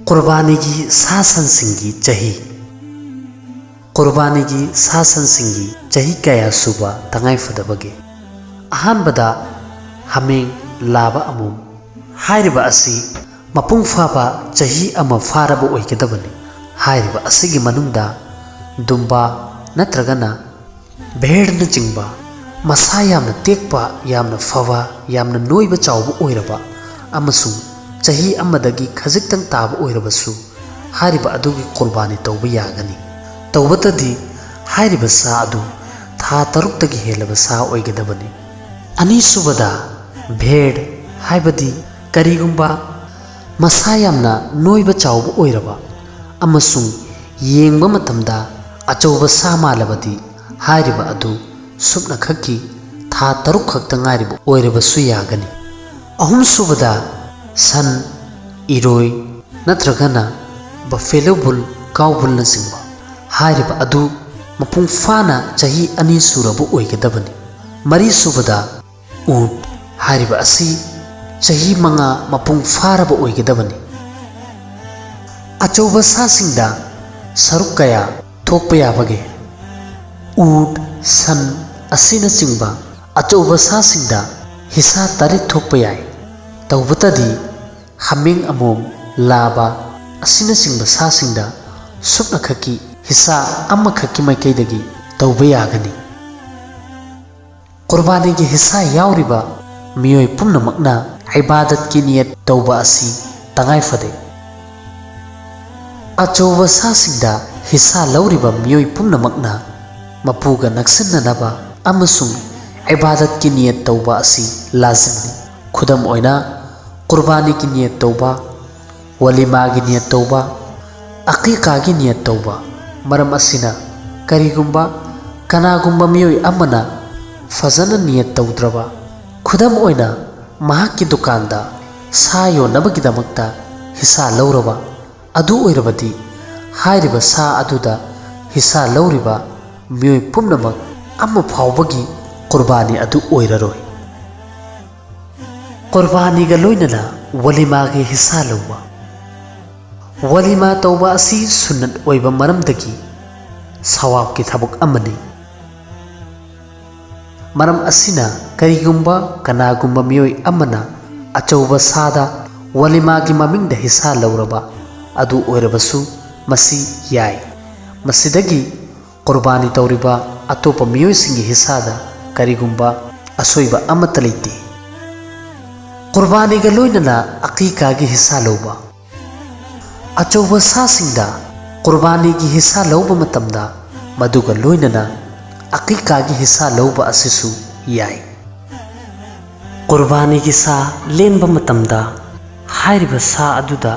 कुर्बानी की सा सनसिंगी चही कुर्बानी की सा सनसिंगी चही कया सुबा तंगाई फदबगे अहानबदा हमें लाबा अमुम हायरिबा असी मपुंग फाबा चही अमा फारबा ओइगदबनी हायरिबा असिगी मनुंगदा दुंबा नत्रगना भेड़ना चिंगबा मसा यामना तेकपा यामना फवा यामना नोइबा चावबा ओइरबा अमसुंग चही अमदगी खजिक्तंग ताबा ओइरबसु हायरिबा अदुगी कुर्बानी तौबा यागनी तौबतदी हायरिबा सा अदु था तरुक्तगी हेलबा सा ओइगदबनी अनीसुबदा भेड़ हायबदी करीगुंबा मसा यामना नोइबा चावबा ओइरबा अमसुंग येंगबा मतमदा अचौबा सा मालबदी हायरिबा अदु सुपना खक्की था तरुक खक्ता ngairiबा ओइरबसु यागनी अहुम सुबदा सन इरोय नत्रगना बफेलो बुल काउ बुल न सिंगबा हायरिबा अदु मपुंग फाना चही अनि सुरबु ओइगदबनी मरी सुबदा ऊंट हायरिबा असि चही मंगा मपुंग फारबा ओइगदबनी अचौबा सासिंगदा सरुक कया थोकपा याबगे ऊंट सन असिना चिंगबा अचौबा सासिंगदा हिस्सा तरी थोकपा याय तौबतदी हमें अमोम लाबा असिना चिंगबा सासिंगदा सुपना खकी हिस्सा अम्मा खकी माइकैदगी तौबा यागनी कुर्बानी की हिस्सा यावरिबा मियोय पुम्नमकना इबादत की नियत तौबा असी तंगाई फदे अचौबा सासिंगदा हिस्सा लौरिबा मियोय पुम्नमकना मपुगा नक्सन्ननबा अमसुंग इबादत की नियत तौबा असी लाजिमनी खुदम ओइना कुर्बानी की नियत तौबा वलीमा की नियत तौबा अकीका की नियत तौबा मरम असिना करीगुंबा कनागुंबा मियोय अमना फजन नियत तौद्रबा खुदम ओइना महाक की दुकानदा सा योनबगिदमक्ता हिस्सा लौरबा अदु ओइरबदी हायरिबा सा अदुदा हिस्सा लौरिबा मियोय पुम्नमक अम्मा फावबगी कुर्बानी अदु ओइररोय कुर्बानी गा लोइनना वलीमा गे हिस्सा लौबा वलीमा तौबा असी सुन्नत ओइबा मरमदगी सवाब की थबक अमनी मरम असिना करीगुंबा कनागुंबा मियोय अमना अचौबा सादा वलीमा की ममिंगदा हिस्सा लौरबा अदु ओइरबसु मसी याय मसिदगी कुर्बानी तौरिबा अतोपा मियोय सिंगी हिस्सादा करीगुंबा असोइबा अमत लेते कुर्बानी गा लोइनना अकीका की हिस्सा लौबा अचौबा सासिंगदा कुर्बानी की हिस्सा लौबा मतमदा मदुगा लोइनना अकीका की हिस्सा लौबा असिसु याय कुर्बानी की सा लेनबा मतमदा हायरिबा सा अदुदा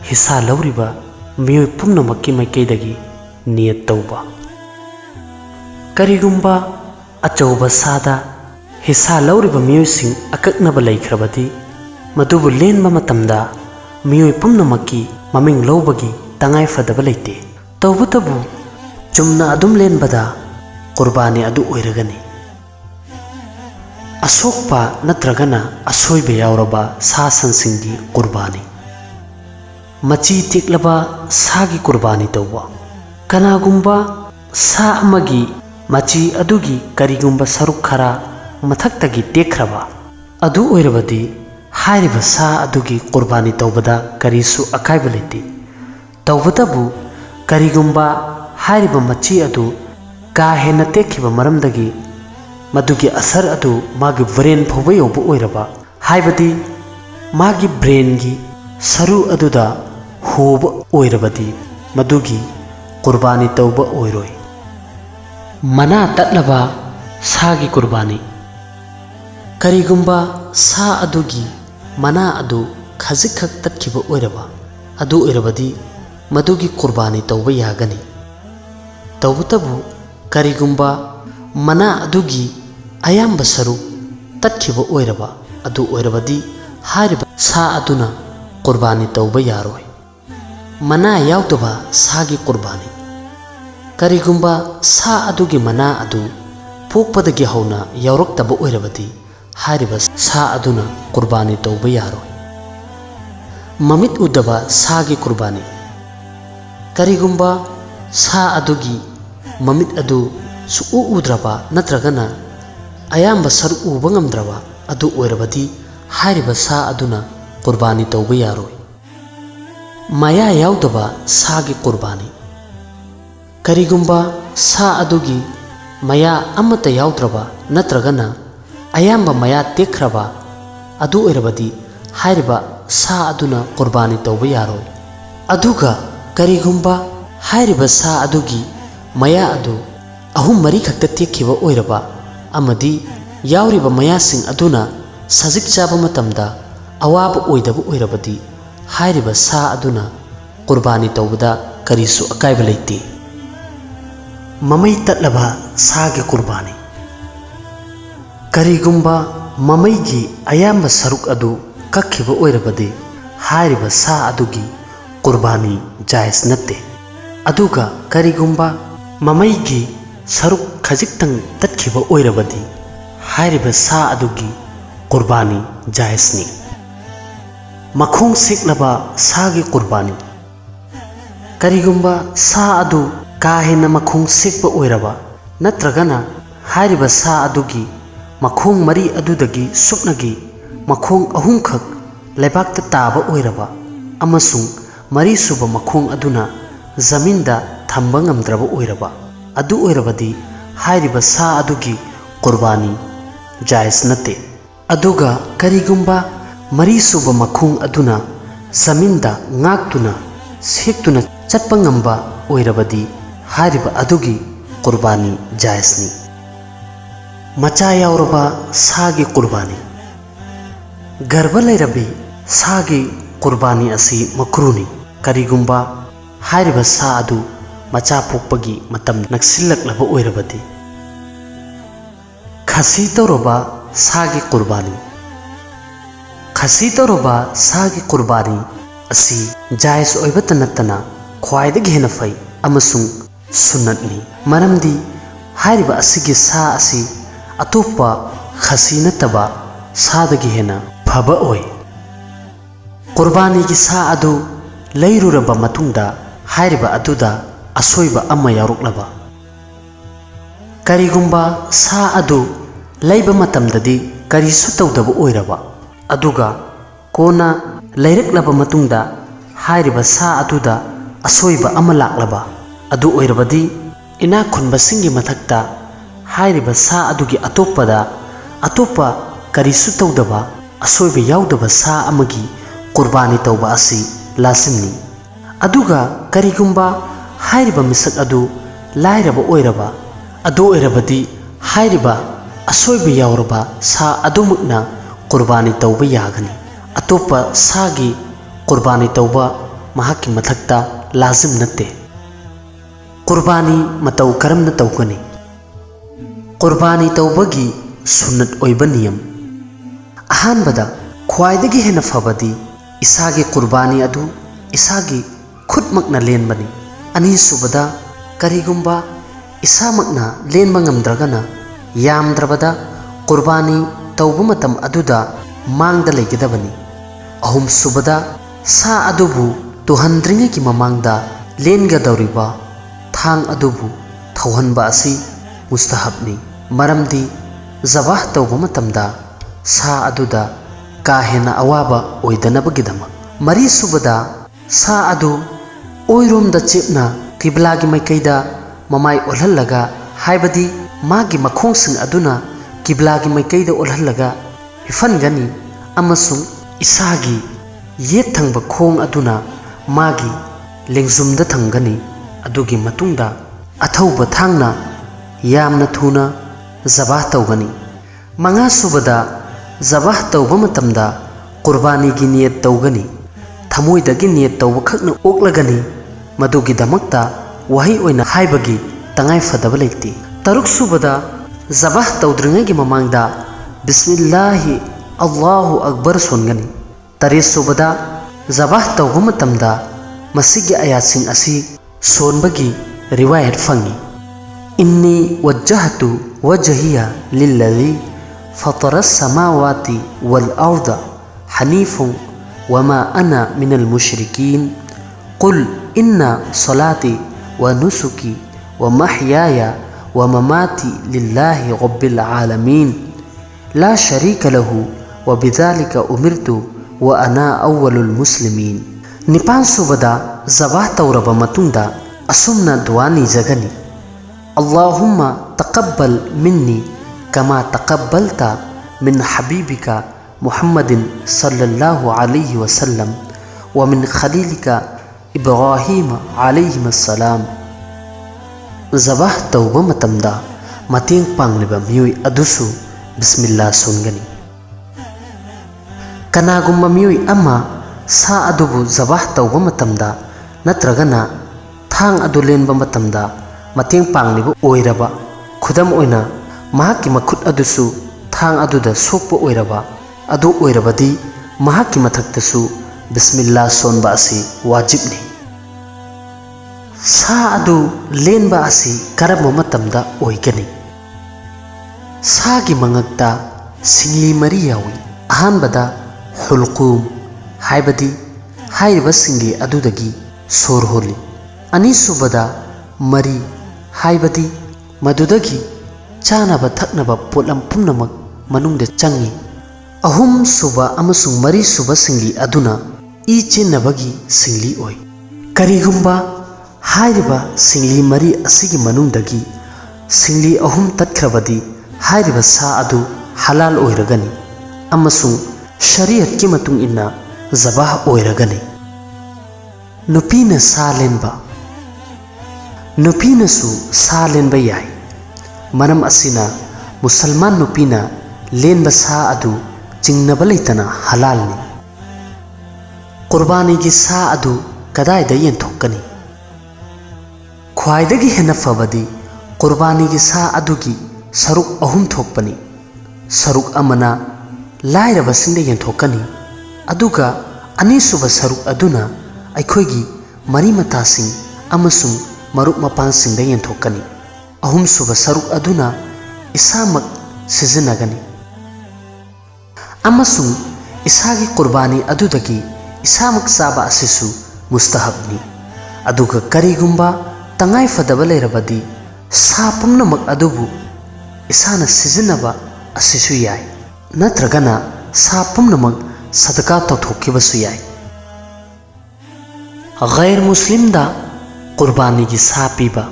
हिस्सा लौरिबा मियोय पुम्नमक्की माइकैदगी नियत तौबा करीगुंबा अचौबा सादा हिस्सा लौरिबा मियोयसिंग अकक्नबा लैख्रबदी मदुबु लेनबा मतमदा मियोय पुम्नमक्की ममिंग लौबगी तंगाई फदबा लैते तौबतबु चुमना अदुम लेनबदा कुर्बानी अदु ओइरगनी असोकपा नत्रगना असोइबा यावरबा सा सनसिंगी कुर्बानी मची तेक्लबा सागी कुर्बानी तौबा कनागुंबा सा अमगी मची अदुगी करीगुंबा सरुक खरा मथक्तगी तेख्रबा अदु ओइरबदी हायरिबा सा अदुगी कुर्बानी तौबदा करीसु अकाइबा लेते तौबतबु करीगुंबा हायरिबा मची अदु का हेना तेखिबा मरमदगी मदुगी असर अदु मागी ब्रेन फौबा यौबा ओइरबा हायबदी मागी ब्रेन की सरू अदुदा होबा ओइरबदी मदुगी कुर्बानी तौबा ओइरोय मना तत्लबा सागी कुर्बानी करीगुंबा सा अदुगी मना अदु खजिक खक तत्खिबा ओइरबा अदु ओइरबदी मदुगी कुर्बानी तौबा यागनी तौबतबु करीगुंबा मना अदुगी अयाम्बा सरू तत्खिबा ओइरबा अदु ओइरबदी हायरिबा सा अदुना कुर्बानी तौबा यारोय मना यावदबा सागी कुर्बानी करीगुंबा सा अदुगी मना अदु पोकपदगी हौना यावरक्तबा ओइरबदी हायरिबा सा अदुना कुर्बानी तौबा यारोय ममित उदबा सागी कुर्बानी करिगुंबा सा अदुगी ममित अदु सुउ उद्रबा नत्रगना अयाम्ब सर उब ngamद्रबा अदु ओइरबदी हारिबा सा अदुना कुर्बानी तौबा यारोय माया याउदबा सागी कुर्बानी करिगुंबा सा अदुगी माया अमत याउद्रबा नत्रगना अयाम्ब माया तेख्रबा अदु ओइरबदी हारिबा सा अदुना कुर्बानी तौबा यारोय अदुगा करिगुंबा हारिबा सा अदुगी माया अदु अहुम मरी खक्ता तेखिबा ओइरबा अमदी याउरिबा मायासिंग अदुना सजिक चाबा मतमदा अवाब ओइदबा ओइरबदी हारिबा सा अदुना कुर्बानी तौबदा करिसु अकायबा लैते ममई तत्लबा सागे कुर्बानी करिगुंबा ममईगी अयाम्ब सरुक अदु कक्खिबा ओइरबदी हारिबा सा अदुगी कुर्बानी जायज नत्ते अदुगा करिगुंबा ममईगी सरुक खजिक्तंग तत्खिबा ओइरबदी हारिबा सा अदुगी कुर्बानी जायजनी मखोंग सेक्लबा सागे कुर्बानी करिगुंबा सा अदु काहेना मखोंग सेक्पा ओइरबा नत्रगना हारिबा सा अदुगी मखोंग मरी अदुदगी सुपनगी मखोंग अहुंखक लेबाक्ता ताबा ओइरबा अमसुंग मरी सुबा मखोंग अदुना जमीनदा थंबा ngamद्रबा ओइरबा अदु ओइरबदी हारिबा सा अदुगी कुर्बानी जायज नते अदुगा करिगुंबा मरी सुबा मखोंग अदुना जमीनदा ngaktuना सेक्तुना चटपा ngamba ओइरबदी हारिबा अदुगी कुर्बानी जायजनी मचा याउरबा सागी कुर्बानी गर्भ लैरबी सागी कुर्बानी असी मक्रूनी करिगुंबा हारिबा सा अदु मचा पोकपगी मतम नक्सिल्लक्लबा ओइरबदी खसी तौरबा सागी कुर्बानी खसी तौरबा सागी कुर्बानी असी जायज ओइबता नत्तना ख्वाइदगी हेना फै अमसुंग सुन्नतनी मरमदी हारिबा असिगी सा असी अतोप्पा खसी नत्तबा सादगी हेना फबा ओइ कुर्बानी की सा अदु लैरुरबा मतुंगदा हारिबा अदुदा असोइबा अम्मा यारुक्लबा करिगुंबा सा अदु लैबा मतमददी करिसु तौदबा ओइरबा अदुगा कोना लैरक्लबा मतुंगदा हारिबा सा अदुदा असोइबा अम्मा लाक्लबा अदु ओइरबदी इना खुनबसिंगी मथक्ता हारिबा सा अदुगी अतोप्पदा अतोप्पा करिसु तौदबा असोइबा याउदबा सा अमगी कुर्बानी तौबा असी लासिमनी अदुगा करिगुंबा हारिबा मिसक अदु लाइरबा ओइरबा अदु ओइरबदी हारिबा असोइबा याउरबा सा अदुमुकना कुर्बानी तौबा यागनी अतोप्पा सागी कुर्बानी तौबा महाकी मथक्ता लाजिम नत्ते कुर्बानी मतौ करमना तौगनी कुर्बानी तौबगी सुन्नत ओइबा नियम अहानबदा ख्वाइदगी हेना फबदी इसागी कुर्बानी अदु इसागी खुदमकना लेनबनी अनीसुबदा करिगुंबा इसामकना लेनबा ngamद्रगना यामद्रबदा कुर्बानी तौबा मतम अदुदा मांगदा लेगदबनी अहुमसुबदा सा अदुबु तुहंद्रिंगे की ममांगदा लेनगदौरिबा थांग अदुबु थौहनबा असी मुस्तहबनी मरमदी जबाह तौबा मतमदा सा अदुदा काहेना अवाबा ओइदनबगिदमक मरी सुबदा सा अदु ओइरोमदा चेपना किबलागी मैकैदा ममाई ओल्हल्लगा हाइबदी मागी मखोंसिंग अदुना किबलागी मैकैदा ओल्हल्लगा हिफनगनी अमसुंग इसागी येत थंगबा खोंग अदुना मागी लेंगजुमदा थंगनी अदुगी मतुंगदा अथौबा थांगना यामना थुना जबाह तौगनी मंगा सुबदा जबाह तौबा मतमदा कुर्बानी की नियत तौगनी थमोइदगी नियत तौबा खकना ओक्लगनी मदुगी दमक्ता वही ओइना हाइबगी तंगाई फदबा लेती तरुक सुबदा जबाह तौद्रिंगे ममांगदा बिस्मिल्लाहि अल्लाहु अकबर सोनगनी तरेस सुबदा जबाह तौबा मतमदा मसिगी आयातसिंग असी सोनबगी रिवायत फंगी इन्नी वज्जहतु वजहिया लिल्लज़ी फतरस समावाति वल अर्द हनीफुन वमा अना मिनल मुशरिकीन कुल इन्ना सलाती व नुसुकी व महयाया व ममाती लिल्लाहि रब्बिल आलमीन ला शरीक लहु व बिज़ालिका उमिरतु व अना अव्वलुल मुस्लिमीन। निपान सुबदा ज़बाह तौरबा मतुंगदा असुमना दुआ निजगनी अल्लाहुम्मा तक़ब्बल मिन्नी कमा तक़ब्बलता मिन हबीबिका मुहम्मदिन सल्लल्लाहु अलैहि वसल्लम व मिन खलीलिका इब्राहीम अलैहिस्सलाम। ज़बाह तौबा मतमदा मतेंग पांगलिबा मियोय अदुसु बिस्मिल्लाह सुनगनी। कनागुम्बा मियोय अमा सा अदुबु ज़बाह तौबा मतमदा नत्रगना थांग अदु लेनबा मतमदा मतेंग पांगलिबा ओइरबा खुदम ओइना महाकी मखुत अदुसु थांग अदुदा सोकपा ओइरबा अदु ओइरबदी महाकी मथक्तसु बिस्मिल्लाह सोनबा असि वाजिबनी। सा अदु लेनबा असि करम मतमदा ओइगनी। सागी मंगक्ता सिंगली मरी यावी अहानबदा हुलकुम हाइबदी हाइरबा सिंगली अदुदगी सोर होली अनीसुबदा मरी हाइबदी मदुदगी चानबा थक्नबा पोटलम पुनमक मनुंगदे चंगी अहुम सुबा अमसुंग मरी सुबा सिंगली अदुना ई चिन्नबगी सिंगली ओय। करिगुम्बा हाइरबा सिंगली मरी असिगी मनुंगदगी सिंगली अहुम तत्खरबदी हाइरबा सा अदु हलाल ओइरगनी अमसुंग शरीयत की मतुंग इन्ना ज़बाह ओइरगनी। नुपीना सा लेनबा नुपीनसु सा लेनबा याय मरम असिना मुसलमान नुपीना लेनबा सा अदु चिंगनबा लैतना हलालनी। कुर्बानी की सा अदु कदायदा येंथोकनी ख्वाइदगी हेन्ना फबदी कुर्बानी की सा अदुगी सरुक अहुम थोकपनी। सरुक अमना लाइरबसिंदे येंथोकनी अदुगा अनीसुबा सरुक अदुना अखोइगी मरी मतासिंग अमसुंग मरुक मपानसिंदे येंथोकनी। अहुम सुबा सरुक अदुना इसामक सिजनगनी अमसुंग इसागी कुर्बानी अदुदगी इसामक साबा असिसु मुस्तहबनी। अदुगा करिगुम्बा तंगाई फदबा लेरबदी सा पुम्नमक अदुबु इसाना सिजनबा असिसु याय नत्रगना सा पुम्नमक सदका तौथोकिबसु याय। गैर मुस्लिम दा कुर्बानी की सा पीबा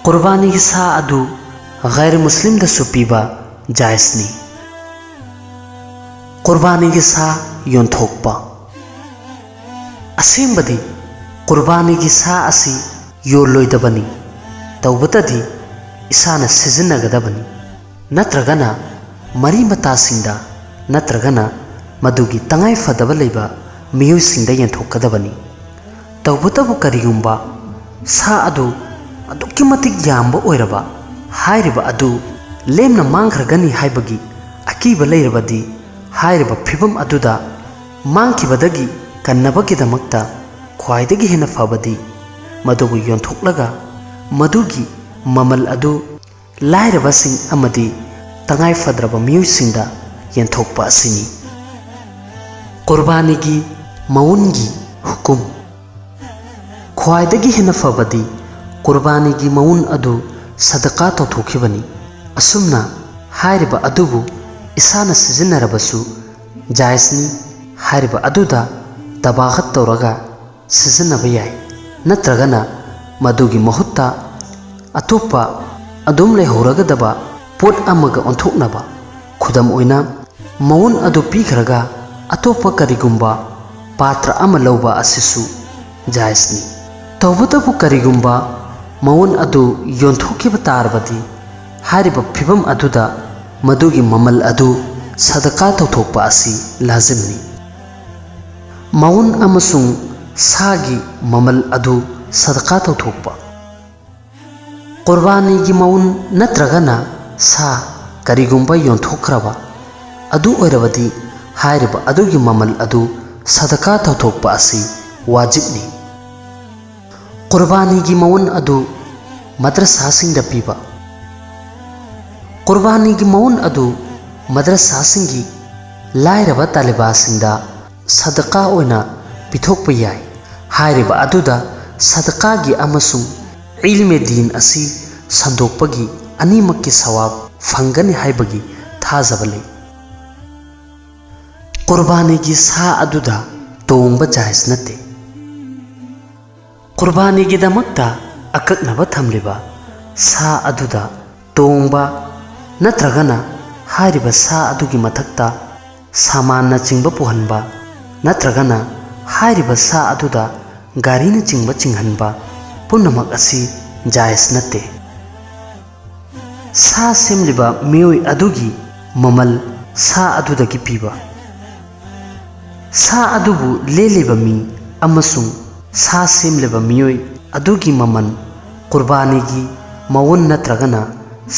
कुर्बानी की सा अदु गैर मुस्लिम दसु पीबा जायसनी। कुर्बानी की सा योंथोकपा असेंबदी कुर्बानी की सा असी योलोइदबनी तौबतदी इसाना सिजनगदबनी नत्रगना मरी मतासिंदा नत्रगना मदुगी तंगाई फदबा लेबा मियोइसिंदा येंथोकदबनी। तौबतबु करिगुम्बा सा अदु अदुक्की मतिक याम्बा ओइरबा हाइरिबा अदु लेमना मांगख्रगनी हाइबगी अकीबा लेरबदी हाइरिबा फिबम अदुदा मांगखिबदगी कन्नबगिदमक्ता ख्वाइदगी हेन्ना फबदी मदुबु योंथोकलगा मदुगी ममल अदु लाइरबसिंग अमदी तंगाई फद्रबा मियोइसिंदा येंथोकपा असिनी। कुर्बानी की मौनगी हुकुम ख्वाइदगी हेन्ना फबदी कुर्बानी की मौन अदु सदका तौथोखिबनी। असुमना हाइरिबा अदुबु इसाना सिजनरबसु जायसनी हाइरिबा अदुदा तबागत तौरगा सिजनबा याय नत्रगना मदुगी महुत्ता अतोप्पा अदुम लेहौरगदबा पोट अमगा ओंथोकनबा खुदम ओइना मौन अदु पीखरगा अतोप्पा करिगुम्बा पात्र अमा लौबा असिसु जायसनी। तौबतबु करिगुम्बा मौन अदु योंथोकिबा तारबदी हारिबा फिबम अदुदा मदुगी ममल अदु सदका तौथोकपा असि लाजिमनी। मौन अमसुंग सागी ममल अदु सदका तौथोकपा कुर्बानी की मौन नत्रगना सा करिगुम्बा योंथोखरबा अदु ओइरबदी हाइरिबा अदुगी ममल अदु सदका तौथोकपा असि वाजिबनी। कुर्बानी की मौन अदु मद्रसासिंगदा पीबा कुर्बानी की मौन अदु मद्रसासिंगी लाइरबा तालिबासिंगदा सदका ओइना पिथोकपा याय हाइरिबा अदुदा सदकागी अमसुंग इल्मे दीन असी संदोकपगी अनिमक्की सवाब फंगनी हाइबगी थाजबा लई कुर्बानीगी सा अदुदा तोंगबा जायज नते कुर्बानीगिदमक्ता अकक्नबा थमलिबा सा अदुदा तोंगबा नत्रगना हाइरिबा सा अदुगी मथक्ता सामान चिंगबा पुहनबा नत्रगना हाइरिबा सा अदुदा गाड़ी न चिंगबा चिंगहनबा पुनमक असी जायज नते सा सेमलिबा मियोय अदुगी ममल सा अदुदगी पीबा सा अदुबु लेलिबा मी अमसुंग सा सेमलिबा मियोय अदुगी ममन कुर्बानीगी मवन नत्रगना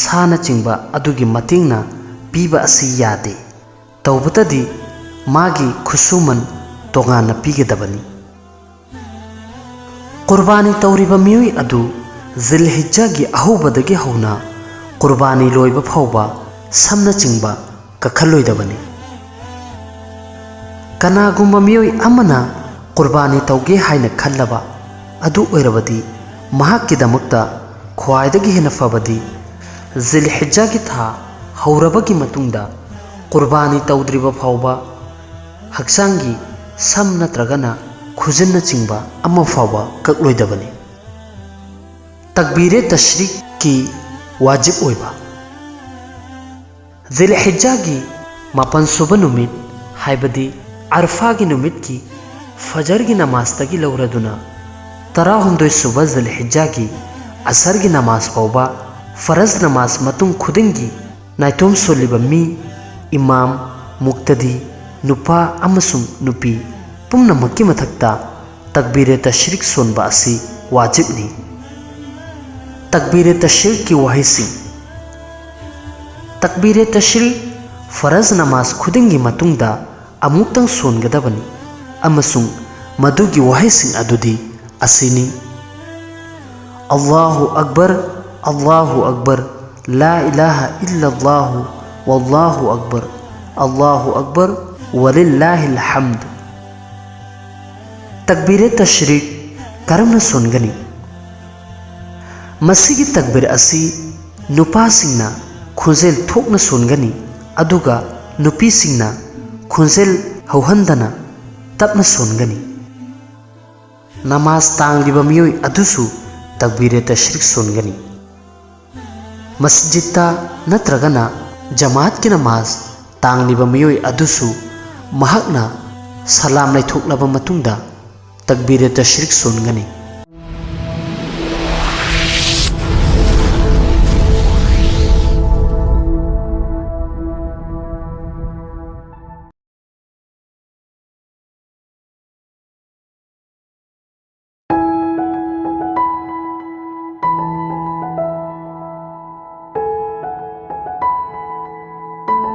सा न चिंगबा अदुगी मतेंगना पीबा असी यादे तौबतदी मागी खुसुमन तोगाना पीगदबनी कुर्बानी तौरिबा मियोय अदु जिलहिज्जागी अहौबदगी हौना कुर्बानी लोइबा फाउबा समना चिंगबा कखलोइदबनी कनागुम्बा मियोय अमना कुर्बानी तौगे हाइना खल्लबा अदु ओइरबदी महाक्किदमक्ता ख्वाइदगी हेना फबदी जिलहिज्जागी था हौरबगी मतुंगदा कुर्बानी तौद्रिबा फाउबा हक्सांगी सम नत्रगना खुजन चिंबा अम्मा फाउबा कक्लोइदबनी तकबीरे तशरीक की वाजिब ओइबा जिलहिज्जागी मापन सुबह नुमित हाइबदी अरफागी नुमित की फजर की नमाज तगी लौरदुना तराहुंदोय सुबह जिलहिज्जागी असर की नमाज फाउबा फरज नमाज मतुंग खुदिंगी नाइतोम सोलिबा मी इमाम मुक्तदी नुपा अमसुंग नुपी पुंगनमक्की मथक्ता तकबीरे तशरीक सोनबा असी वाजिबनी तकबीरे तशरीक की वहीसिंग तकबीरे तशरीक फरज नमाज खुदिंगी मतुंगदा अमुक्तंग सोनगदबनी अमसुंग मदुगी वहीसिंग अदुदी असीनी अल्लाहु अकबर ला इलाहा इल्लल्लाहु वल्लाहु अकबर वलिल्लाहिल हम्द तकबीरे तशरीक करमना सोनगनी मसीगी तकबीर असी नुपासिंगना खुंजेल थोकना सोनगनी अदुगा नुपीसिंगना खुंजेल हौहंदना तपना सोनगनी नमाज तांगलिबा मियोय अदुसु तकबीरे तशरीक सोनगनी मस्जिदता नत्रगना जमात की नमाज तांगलिबा मियोय अदुसु महकना सलाम लैथोकलबा मतुंगदा तकबीरे तशरीक सोनगनी